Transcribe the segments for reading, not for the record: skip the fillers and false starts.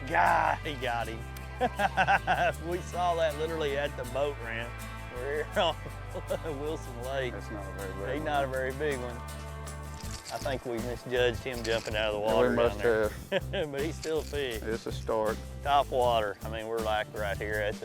God, he got him. We saw that literally at the boat ramp. We're here on Wilson Lake. That's not a very big one. He's not a very big one. I think we misjudged him jumping out of the water. We must have. But he's still a fish. It's a start. Top water. I mean, we're like right here at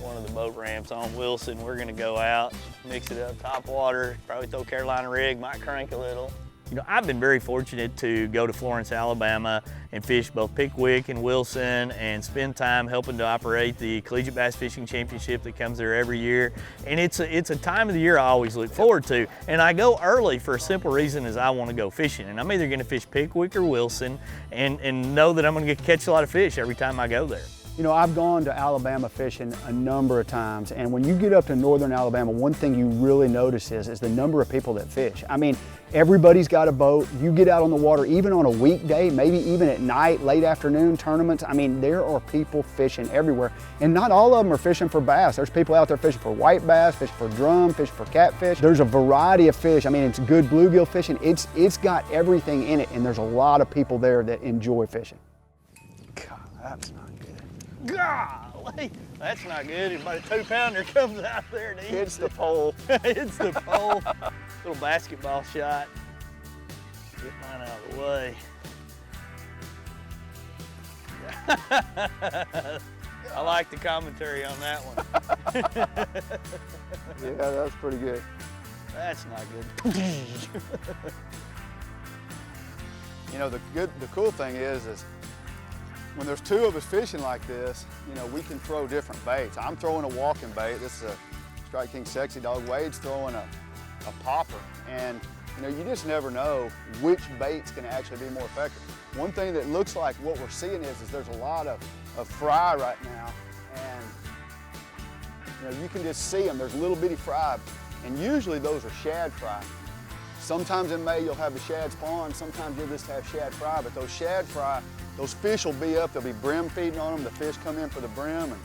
one of the boat ramps on Wilson. We're gonna go out, mix it up, top water, probably throw Carolina rig, might crank a little. You know, I've been very fortunate to go to Florence, Alabama and fish both Pickwick and Wilson and spend time helping to operate the Collegiate Bass Fishing Championship that comes there every year. And it's a time of the year I always look forward to. And I go early for a simple reason is I want to go fishing. And I'm either gonna fish Pickwick or Wilson and know that I'm gonna catch a lot of fish every time I go there. You know, I've gone to Alabama fishing a number of times, and when you get up to northern Alabama, one thing you really notice is the number of people that fish. I mean, everybody's got a boat. You get out on the water, even on a weekday, maybe even at night, late afternoon tournaments. I mean, there are people fishing everywhere, and not all of them are fishing for bass. There's people out there fishing for white bass, fishing for drum, fishing for catfish. There's a variety of fish. I mean, it's good bluegill fishing. It's got everything in it, and there's a lot of people there that enjoy fishing. God, that's not good. Golly, that's not good. About a 2-pounder comes out there and Hits the pole. Hits the pole. Little basketball shot. Get mine out of the way. I like the commentary on that one. Yeah, that's pretty good. That's not good. You know, the cool thing is when there's two of us fishing like this, you know, we can throw different baits. I'm throwing a walking bait. This is a Strike King Sexy Dog. Wade's throwing a popper. And, you know, you just never know which bait's gonna actually be more effective. One thing that looks like what we're seeing is there's a lot of fry right now. And, you know, you can just see them. There's little bitty fry. And usually those are shad fry. Sometimes in May you'll have the shad spawn. Sometimes you'll just have shad fry. But those shad fry, those fish will be up, there'll be brim feeding on them, the fish come in for the brim, and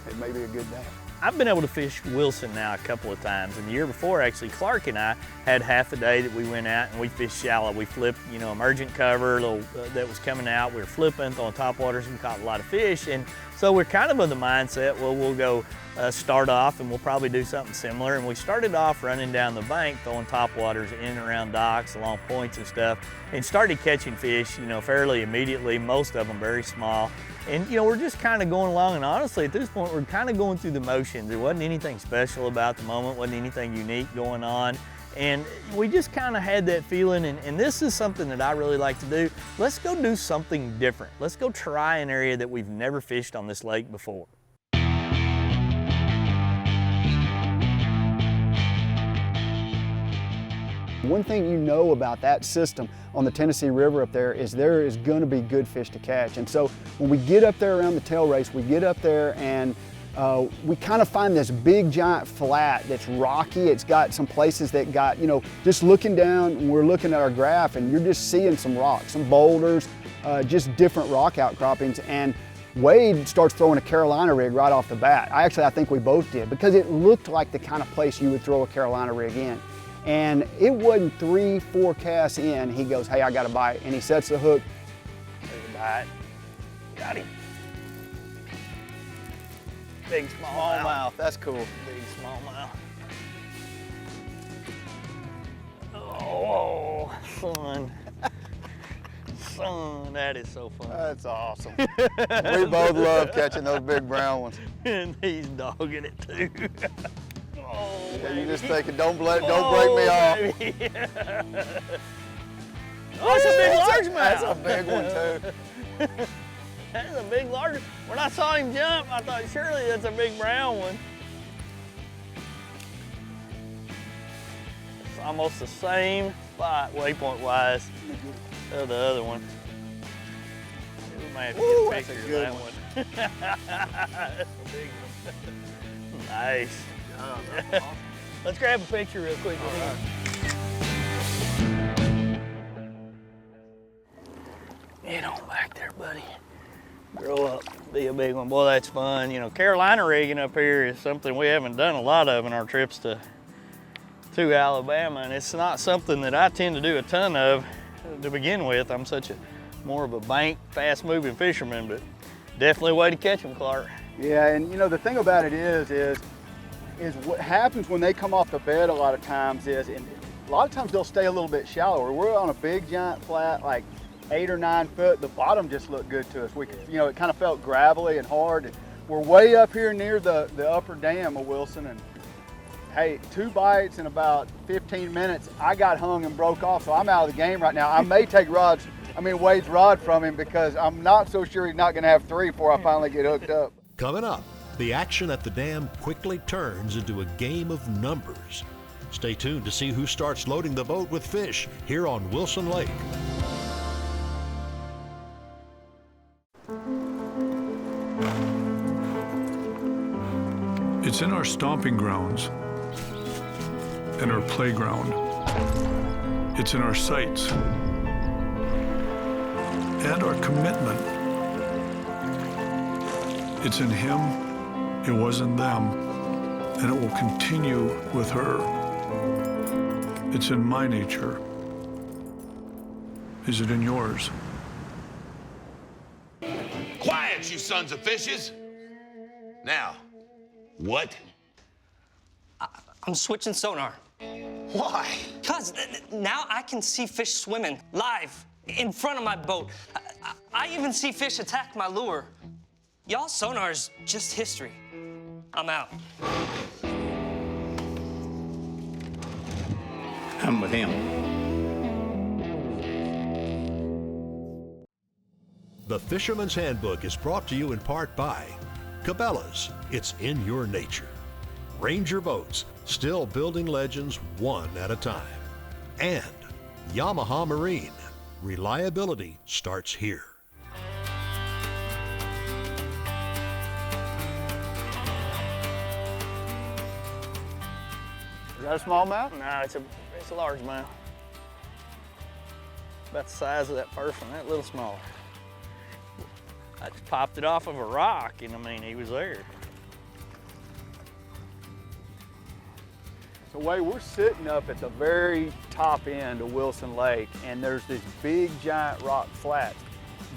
it may be a good day. I've been able to fish Wilson now a couple of times, and the year before, actually, Clark and I had half a day that we went out and we fished shallow. We flipped, you know, emergent cover that was coming out. We were flipping, throwing top waters, and caught a lot of fish. And so we're kind of in the mindset, well, we'll go start off and we'll probably do something similar. And we started off running down the bank, throwing top waters in and around docks, along points and stuff, and started catching fish, you know, fairly immediately, most of them very small. And, you know, we're just kind of going along, and honestly, at this point, we're kind of going through the motions. There wasn't anything special about the moment, wasn't anything unique going on. And we just kind of had that feeling, and this is something that I really like to do. Let's go do something different. Let's go try an area that we've never fished on this lake before. One thing you know about that system on the Tennessee River up there is going to be good fish to catch. And so when we get up there around the tail race, we get up there and we kind of find this big giant flat that's rocky. It's got some places that got, you know, just looking down, we're looking at our graph and you're just seeing some rocks, some boulders, just different rock outcroppings. And Wade starts throwing a Carolina rig right off the bat. I think we both did, because it looked like the kind of place you would throw a Carolina rig in. And it wasn't 3-4 casts in, he goes, hey, I got a bite. And he sets the hook. There's a bite. Got him. Big smallmouth. That's cool. Big smallmouth. Oh, son. Son, that is so fun. That's awesome. We both love catching those big brown ones. And he's dogging it too. Oh, Yeah, baby. you're just thinking, don't break me off. Baby. Oh, it's a big largemouth. That's a big one too. That's a big large. When I saw him jump, I thought surely that's a big brown one. It's almost the same spot, waypoint wise, of the other one. We might have to Woo, get a that's a picture good of that one. That's a big one. Nice. Let's grab a picture real quick. Get on back there, buddy. Grow up, be a big one. Boy, that's fun. You know, Carolina rigging up here is something we haven't done a lot of in our trips to Alabama, and it's not something that I tend to do a ton of to begin with. I'm such a more of a bank, fast-moving fisherman, but definitely a way to catch them, Clark. Yeah, and you know, the thing about it is what happens when they come off the bed a lot of times is, and a lot of times they'll stay a little bit shallower. We're on a big giant flat, like 8 or 9 foot. The bottom just looked good to us. We could, you know, it kind of felt gravelly and hard. We're way up here near the upper dam of Wilson, and hey, 2 bites in about 15 minutes, I got hung and broke off, so I'm out of the game right now. I may take Wade's rod from him because I'm not so sure he's not gonna have 3 before I finally get hooked up. Coming up, the action at the dam quickly turns into a game of numbers. Stay tuned to see who starts loading the boat with fish here on Wilson Lake. It's in our stomping grounds and our playground. It's in our sights and our commitment. It's in him, it was in them, and it will continue with her. It's in my nature. Is it in yours? Quiet, you sons of fishes! Now, what? I'm switching sonar. Why? Cause now I can see fish swimming live in front of my boat. I even see fish attack my lure. Y'all sonar's just history. I'm out. I'm with him. The Fisherman's Handbook is brought to you in part by Cabela's, it's in your nature. Ranger Boats, still building legends one at a time. And Yamaha Marine, reliability starts here. Is that a smallmouth? No, it's a largemouth. About the size of that first one, that little smaller. I just popped it off of a rock, and I mean, he was there. So Wade, we're sitting up at the very top end of Wilson Lake, and there's these big giant rock flats.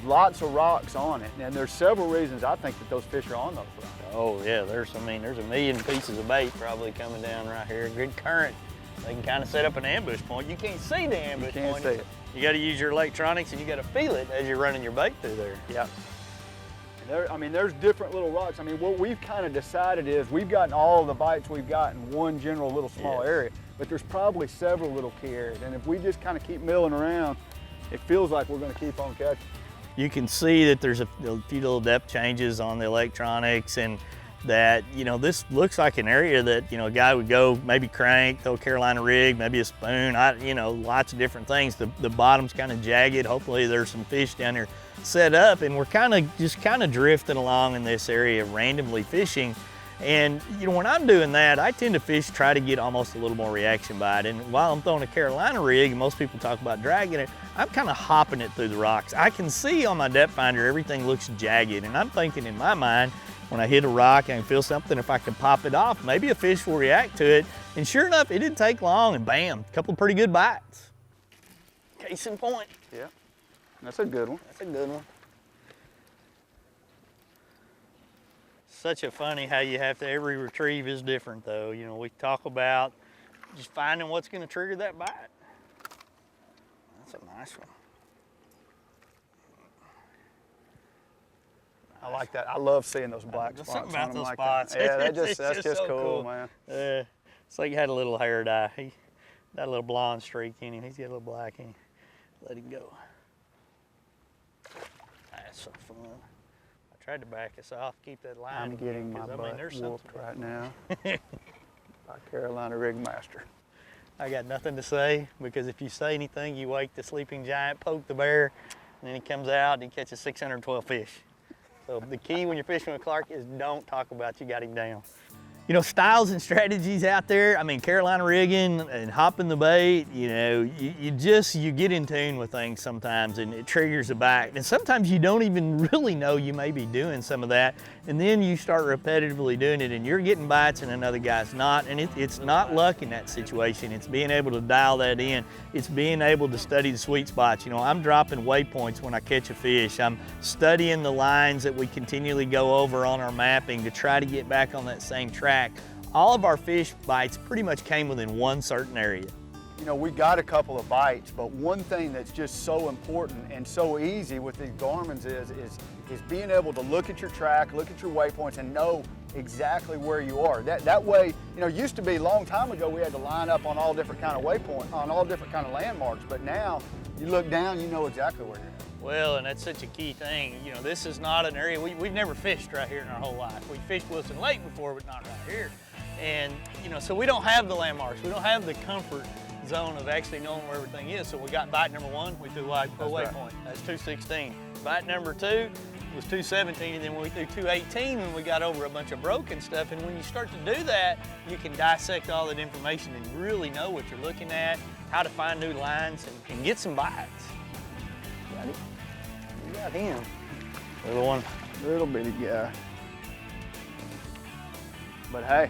Lots of rocks on it, and there's several reasons I think that those fish are on those rocks. Oh yeah, there's a million pieces of bait probably coming down right here. Good current. They can kind of set up an ambush point. You can't see the ambush point. You can't see it. You got to use your electronics, and you got to feel it as you're running your bait through there. Yeah. There's different little rocks. I mean, what we've kind of decided is we've gotten all of the bites we've got in one general little small area, but there's probably several little key areas. And if we just kind of keep milling around, it feels like we're going to keep on catching. You can see that there's a few little depth changes on the electronics, and that, you know, this looks like an area that, you know, a guy would go maybe crank, throw a Carolina rig, maybe a spoon, you know, lots of different things. The bottom's kind of jagged. Hopefully there's some fish down there set up, and we're kind of drifting along in this area, randomly fishing. And you know, when I'm doing that, I tend to try to get almost a little more reaction bite. And while I'm throwing a Carolina rig, and most people talk about dragging it, I'm kind of hopping it through the rocks. I can see on my depth finder everything looks jagged, and I'm thinking in my mind, when I hit a rock and can feel something, if I can pop it off, maybe a fish will react to it. And sure enough, it didn't take long, and bam, a couple of pretty good bites. Case in point. Yeah, that's a good one. That's a good one. Such a funny how you have to, every retrieve is different though. You know, we talk about just finding what's going to trigger that bite. That's a nice one. I like that. I love seeing those black spots. Something about on them those like spots. That. Yeah, that's just so cool, man. It's like he had a little hair dye. He got a little blonde streak in him. He's got a little black in him. Let him go. That's so fun. I tried to back us off, keep that line. I'm getting my butt whooped right now by Carolina Rig Master. I got nothing to say, because if you say anything, you wake the sleeping giant, poke the bear, and then he comes out and he catches 612 fish. So the key when you're fishing with Clark is don't talk about you got him down. You know, styles and strategies out there. I mean, Carolina rigging and hopping the bait, you know, you get in tune with things sometimes and it triggers a bite. And sometimes you don't even really know you may be doing some of that. And then you start repetitively doing it and you're getting bites and another guy's not. And it's not luck in that situation. It's being able to dial that in. It's being able to study the sweet spots. You know, I'm dropping waypoints when I catch a fish. I'm studying the lines that we continually go over on our mapping to try to get back on that same track. All of our fish bites pretty much came within one certain area. You know, we got a couple of bites, but one thing that's just so important and so easy with these Garmin's is being able to look at your track, look at your waypoints, and know exactly where you are. That way, you know, it used to be a long time ago we had to line up on all different kind of waypoints, on all different kind of landmarks, but now you look down, you know exactly where you're at. Well, and that's such a key thing. You know, this is not an area, we've never fished right here in our whole life. We fished Wilson Lake before, but not right here. And, you know, so we don't have the landmarks. We don't have the comfort zone of actually knowing where everything is. So we got bite number 1, we threw a waypoint. That's 216. Bite number 2 was 217, and then we threw 218 when we got over a bunch of broken stuff. And when you start to do that, you can dissect all that information and really know what you're looking at, how to find new lines, and get some bites. Got it? You got him. Little one. Little bitty guy. But hey,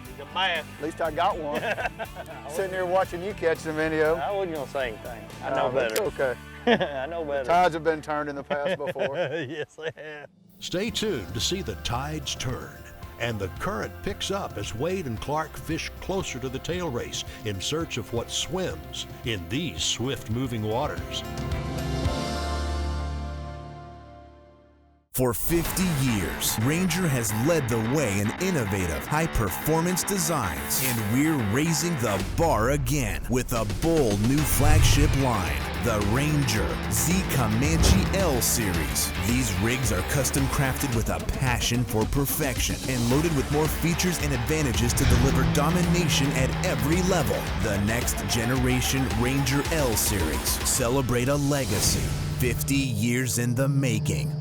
He's a man. At least I got one. Sitting here watching you catch the video. I wasn't gonna say anything. I know better. Okay. I know better. Tides have been turned in the past before. Yes, they have. Stay tuned to see the tides turn and the current picks up as Wade and Clark fish closer to the tail race in search of what swims in these swift-moving waters. For 50 years, Ranger has led the way in innovative, high-performance designs, and we're raising the bar again with a bold new flagship line, the Ranger Z Comanche L Series. These rigs are custom crafted with a passion for perfection and loaded with more features and advantages to deliver domination at every level. The next generation Ranger L Series. Celebrate a legacy 50 years in the making.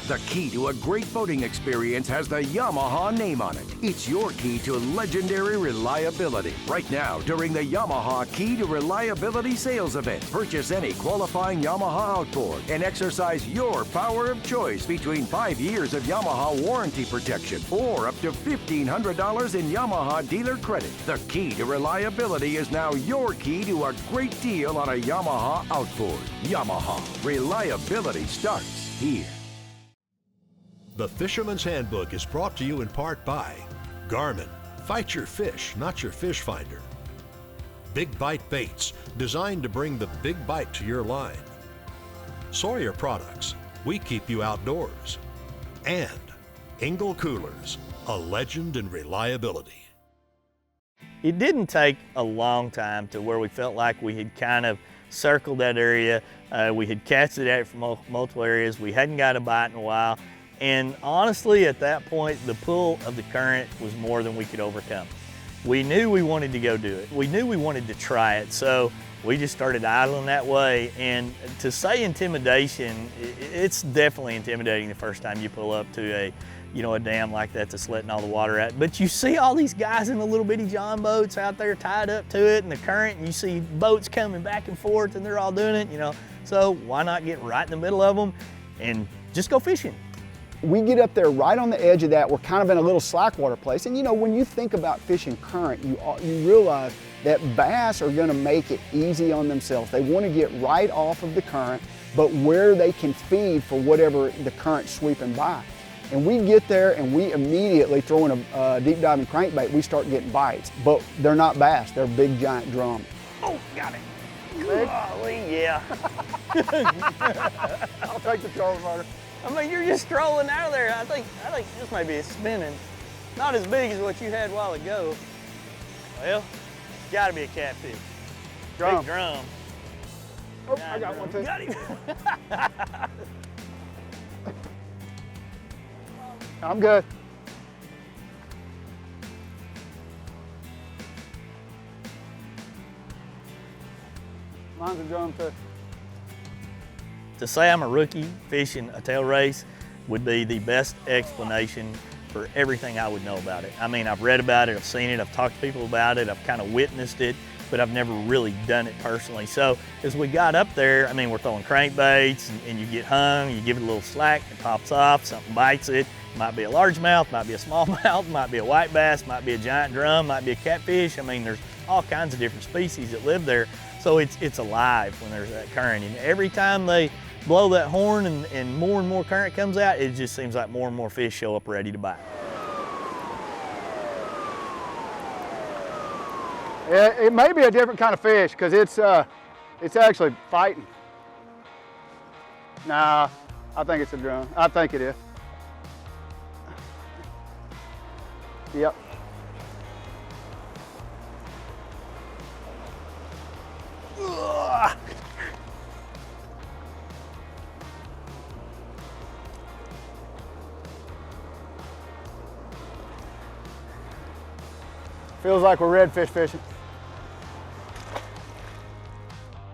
The key to a great boating experience has the Yamaha name on it. It's your key to legendary reliability. Right now, during the Yamaha Key to Reliability sales event, purchase any qualifying Yamaha outboard and exercise your power of choice between 5 years of Yamaha warranty protection or up to $1,500 in Yamaha dealer credit. The key to reliability is now your key to a great deal on a Yamaha outboard. Yamaha. Reliability starts here. The Fisherman's Handbook is brought to you in part by Garmin. Fight your fish, not your fish finder. Big Bite Baits, designed to bring the big bite to your line. Sawyer Products, we keep you outdoors. And Engel Coolers, a legend in reliability. It didn't take a long time to where we felt like we had kind of circled that area. We had casted at it from multiple areas. We hadn't got a bite in a while. And honestly, at that point, the pull of the current was more than we could overcome. We knew we wanted to go do it. We knew we wanted to try it. So we just started idling that way. And to say intimidation, it's definitely intimidating the first time you pull up to a dam like that that's letting all the water out. But you see all these guys in the little bitty John boats out there tied up to it and the current, and you see boats coming back and forth and they're all doing it, So why not get right in the middle of them and just go fishing? We get up there right on the edge of that. We're kind of in a little slackwater place. And when you think about fishing current, you realize that bass are gonna make it easy on themselves. They wanna get right off of the current, but where they can feed for whatever the current's sweeping by. And we get there and we immediately throw in a deep diving crankbait, we start getting bites. But they're not bass, they're big giant drum. Oh, got it. Golly, yeah. I'll take the trolling motor. I mean, you're just strolling out of there. I think this may be spinning. Not as big as what you had a while ago. Well, it's gotta be a catfish. Drum. Big drum. Oh, I got one too. Got him. I'm good. Mine's a drum too. To say I'm a rookie fishing a tail race would be the best explanation for everything I would know about it. I mean, I've read about it, I've seen it, I've talked to people about it, I've kind of witnessed it, but I've never really done it personally. So as we got up there, I mean, we're throwing crankbaits and you get hung, you give it a little slack, it pops off, something bites it. Might be a largemouth, might be a smallmouth, might be a white bass, might be a giant drum, might be a catfish. I mean, there's all kinds of different species that live there. So it's alive when there's that current. And every time they blow that horn and more current comes out, it just seems like more and more fish show up ready to bite. It may be a different kind of fish because it's actually fighting. Nah, I think it's a drum. I think it is. Yep. Ugh. Feels like we're redfish fishing.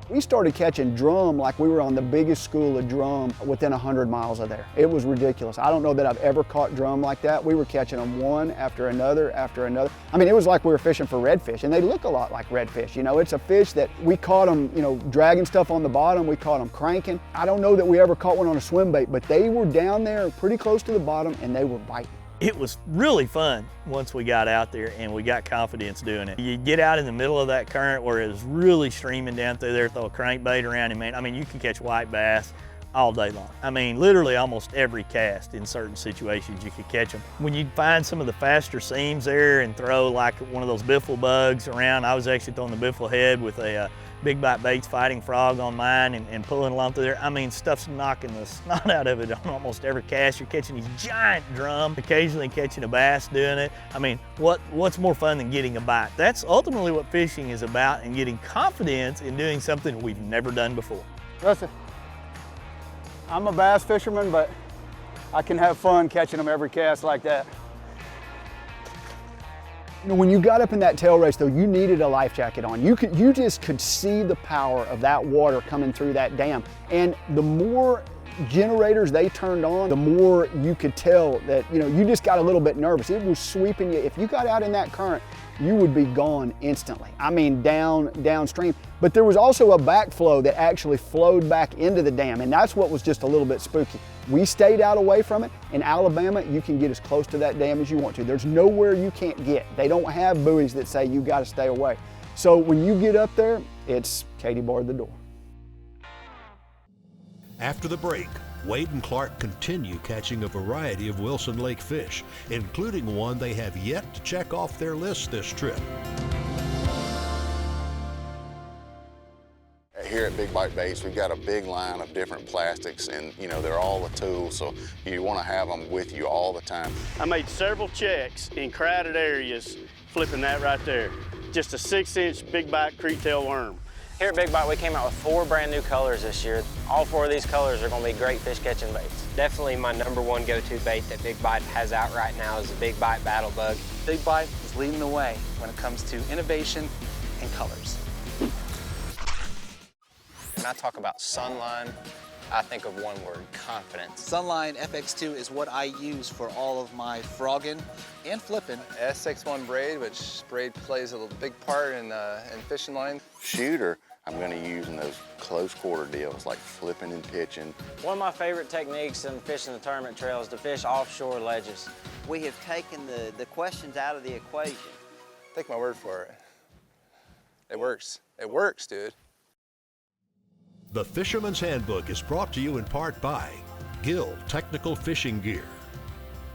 We started catching drum like we were on the biggest school of drum within 100 miles of there. It was ridiculous. I don't know that I've ever caught drum like that. We were catching them one after another after another. I mean, it was like we were fishing for redfish, and they look a lot like redfish. You know, it's a fish that we caught them, you know, dragging stuff on the bottom. We caught them cranking. I don't know that we ever caught one on a swim bait, but they were down there pretty close to the bottom, and they were biting. It was really fun once we got out there and we got confidence doing it. You get out in the middle of that current where it was really streaming down through there, throw a crankbait around and man, I mean, you can catch white bass all day long. I mean, literally almost every cast in certain situations you could catch them. When you find some of the faster seams there and throw like one of those biffle bugs around, I was actually throwing the biffle head with a Big Bite Baits Fighting Frog on mine and pulling along through there. I mean, stuff's knocking the snot out of it on almost every cast. You're catching these giant drum, occasionally catching a bass doing it. I mean, what's more fun than getting a bite? That's ultimately what fishing is about, and getting confidence in doing something we've never done before. Listen, I'm a bass fisherman, but I can have fun catching them every cast like that. You know, when you got up in that tail race though, you needed a life jacket on. You just could see the power of that water coming through that dam. And the more generators they turned on, the more you could tell that, you know, you just got a little bit nervous. It was sweeping you. If you got out in that current, you would be gone instantly. I mean, downstream. But there was also a backflow that actually flowed back into the dam, and that's what was just a little bit spooky. We stayed out away from it. In Alabama, you can get as close to that dam as you want to. There's nowhere you can't get. They don't have buoys that say you got to stay away. So when you get up there, it's Katie barred the door. After the break, Wade and Clark continue catching a variety of Wilson Lake fish, including one they have yet to check off their list this trip. Here at Big Bite Baits, we've got a big line of different plastics, and you know, they're all a tool, so you want to have them with you all the time. I made several checks in crowded areas flipping that right there. Just a 6-inch Big Bite creek-tail worm. Here at Big Bite, we came out with 4 brand new colors this year. All 4 of these colors are going to be great fish catching baits. Definitely my #1 go-to bait that Big Bite has out right now is the Big Bite Battle Bug. Big Bite is leading the way when it comes to innovation and colors. When I talk about Sunline, I think of one word: confidence. Sunline FX2 is what I use for all of my frogging and flipping. SX1 braid, which braid plays a big part in fishing line. Shooter, I'm going to use in those close quarter deals like flipping and pitching. One of my favorite techniques in fishing the tournament trail is to fish offshore ledges. We have taken the questions out of the equation. Take my word for it. It works. It works, dude. The Fisherman's Handbook is brought to you in part by Gill Technical Fishing Gear,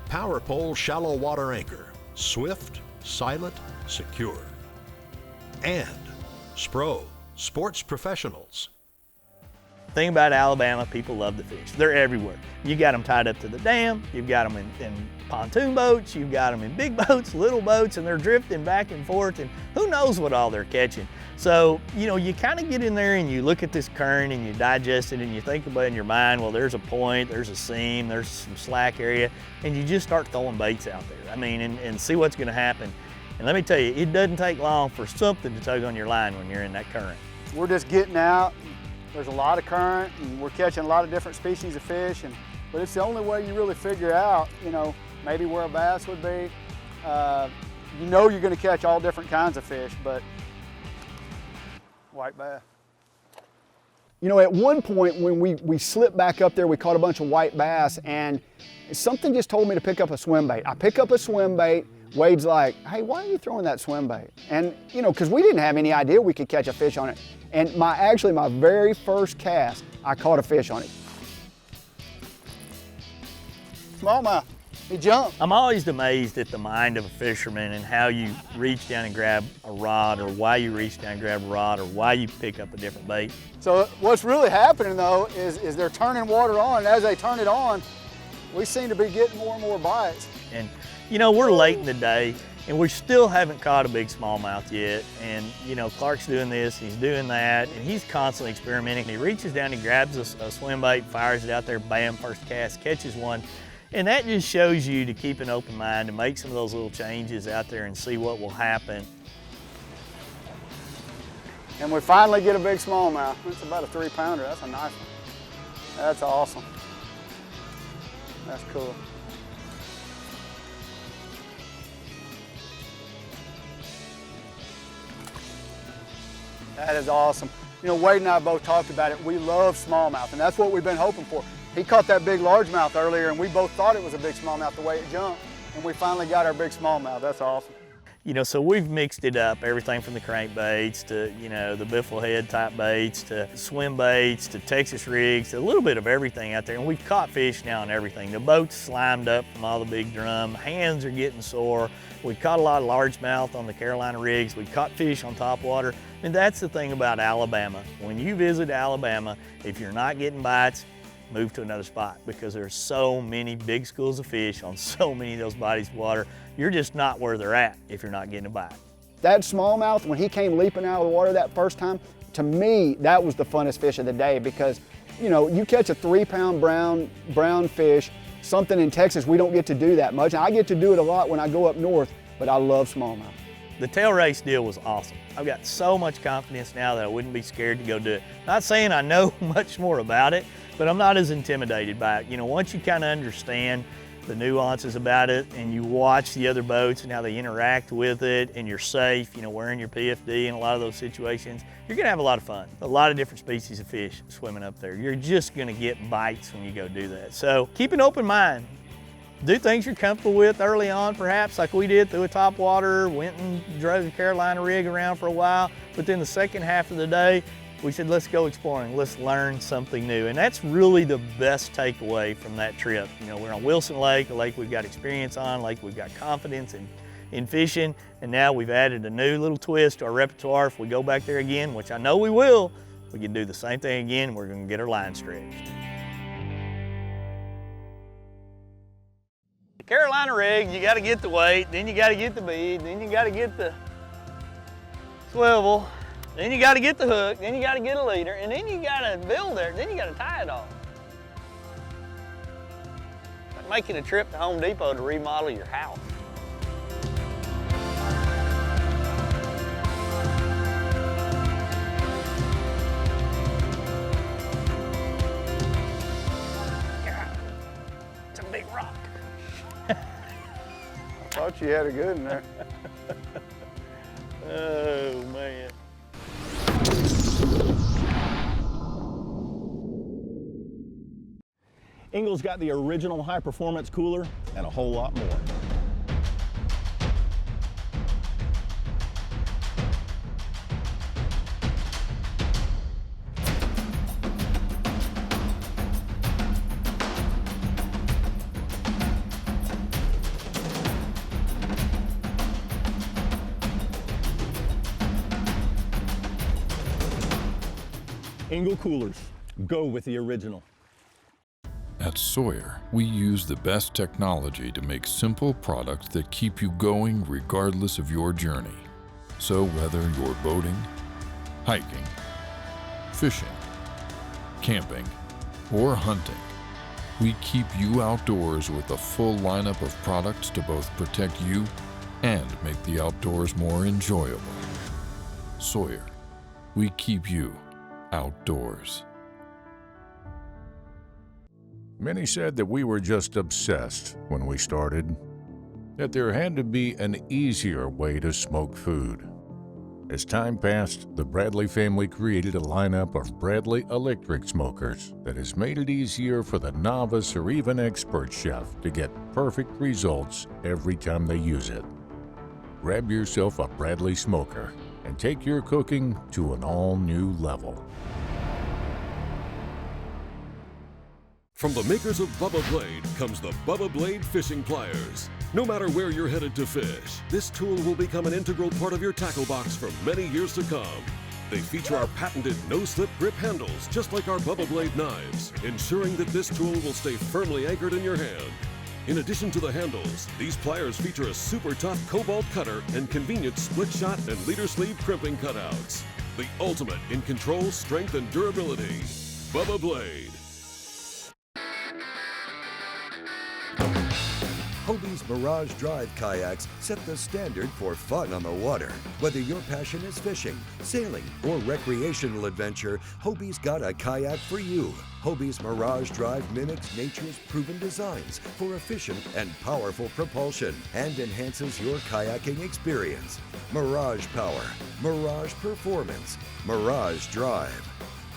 Power Pole Shallow Water Anchor, swift, silent, secure, and Spro Sports Professionals. The thing about Alabama, people love the fish. They're everywhere. You got them tied up to the dam, you've got them in pontoon boats, you've got them in big boats, little boats, and they're drifting back and forth, and who knows what all they're catching. So, you know, you kind of get in there and you look at this current and you digest it and you think about it in your mind, well, there's a point, there's a seam, there's some slack area, and you just start throwing baits out there. I mean, and see what's gonna happen. And let me tell you, it doesn't take long for something to tug on your line when you're in that current. We're just getting out. There's a lot of current and we're catching a lot of different species of fish, but it's the only way you really figure out, you know, maybe where a bass would be. You know you're going to catch all different kinds of fish, but white bass. You know, at one point when we slipped back up there, we caught a bunch of white bass, and something just told me to pick up a swim bait. I pick up a swim bait. Wade's like, hey, why are you throwing that swim bait? And, you know, because we didn't have any idea we could catch a fish on it. And actually my very first cast, I caught a fish on it. Smallmouth, he jumped. I'm always amazed at the mind of a fisherman and how you reach down and grab a rod, or why you reach down and grab a rod, or why you pick up a different bait. So what's really happening though is they're turning water on, and as they turn it on, we seem to be getting more and more bites. And you know, we're late in the day and we still haven't caught a big smallmouth yet. And you know, Clark's doing this, he's doing that, and he's constantly experimenting. He reaches down, he grabs a swim bait, fires it out there, bam, first cast, catches one. And that just shows you to keep an open mind, to make some of those little changes out there and see what will happen. And we finally get a big smallmouth. It's about a 3-pounder, that's a nice one. That's awesome. That's cool. That is awesome. You know, Wade and I both talked about it. We love smallmouth, and that's what we've been hoping for. He caught that big largemouth earlier, and we both thought it was a big smallmouth the way it jumped, and we finally got our big smallmouth. That's awesome. You know, so we've mixed it up, everything from the crankbaits to, you know, the biffle head type baits to swim baits to Texas rigs, to a little bit of everything out there. And we've caught fish now and everything. The boat's slimed up from all the big drum. Hands are getting sore. We caught a lot of largemouth on the Carolina rigs. We caught fish on topwater. And that's the thing about Alabama. When you visit Alabama, if you're not getting bites, move to another spot, because there's so many big schools of fish on so many of those bodies of water. You're just not where they're at if you're not getting a bite. That smallmouth, when he came leaping out of the water that first time, to me, that was the funnest fish of the day, because, you know, you catch a 3-pound brown fish, something in Texas we don't get to do that much. I get to do it a lot when I go up north, but I love smallmouth. The tail race deal was awesome. I've got so much confidence now that I wouldn't be scared to go do it. Not saying I know much more about it, but I'm not as intimidated by it. You know, once you kind of understand the nuances about it and you watch the other boats and how they interact with it, and you're safe, you know, wearing your PFD in a lot of those situations, you're gonna have a lot of fun. A lot of different species of fish swimming up there. You're just gonna get bites when you go do that. So keep an open mind. Do things you're comfortable with early on, perhaps, like we did through a topwater, went and drove the Carolina rig around for a while, but then the second half of the day, we said, let's go exploring, let's learn something new. And that's really the best takeaway from that trip. You know, we're on Wilson Lake, a lake we've got experience on, a lake we've got confidence in fishing, and now we've added a new little twist to our repertoire. If we go back there again, which I know we will, we can do the same thing again, we're gonna get our line stretched. The Carolina rig, you gotta get the weight, then you gotta get the bead, then you gotta get the swivel, then you gotta get the hook, then you gotta get a leader, and then you gotta build it, then you gotta tie it all. It's like making a trip to Home Depot to remodel your house. God, it's a big rock. I thought you had a good in there. Oh, man. Engel's got the original high-performance cooler and a whole lot more. Engel coolers, go with the original. At Sawyer, we use the best technology to make simple products that keep you going regardless of your journey. So whether you're boating, hiking, fishing, camping, or hunting, we keep you outdoors with a full lineup of products to both protect you and make the outdoors more enjoyable. Sawyer, we keep you outdoors. Many said that we were just obsessed when we started, that there had to be an easier way to smoke food. As time passed, the Bradley family created a lineup of Bradley electric smokers that has made it easier for the novice or even expert chef to get perfect results every time they use it. Grab yourself a Bradley smoker and take your cooking to an all-new level. From the makers of Bubba Blade comes the Bubba Blade Fishing Pliers. No matter where you're headed to fish, this tool will become an integral part of your tackle box for many years to come. They feature our patented no-slip grip handles, just like our Bubba Blade knives, ensuring that this tool will stay firmly anchored in your hand. In addition to the handles, these pliers feature a super tough cobalt cutter and convenient split shot and leader sleeve crimping cutouts. The ultimate in control, strength, and durability. Bubba Blade. Hobie's Mirage Drive kayaks set the standard for fun on the water. Whether your passion is fishing, sailing, or recreational adventure, Hobie's got a kayak for you. Hobie's Mirage Drive mimics nature's proven designs for efficient and powerful propulsion and enhances your kayaking experience. Mirage Power, Mirage Performance, Mirage Drive.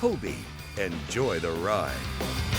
Hobie, enjoy the ride.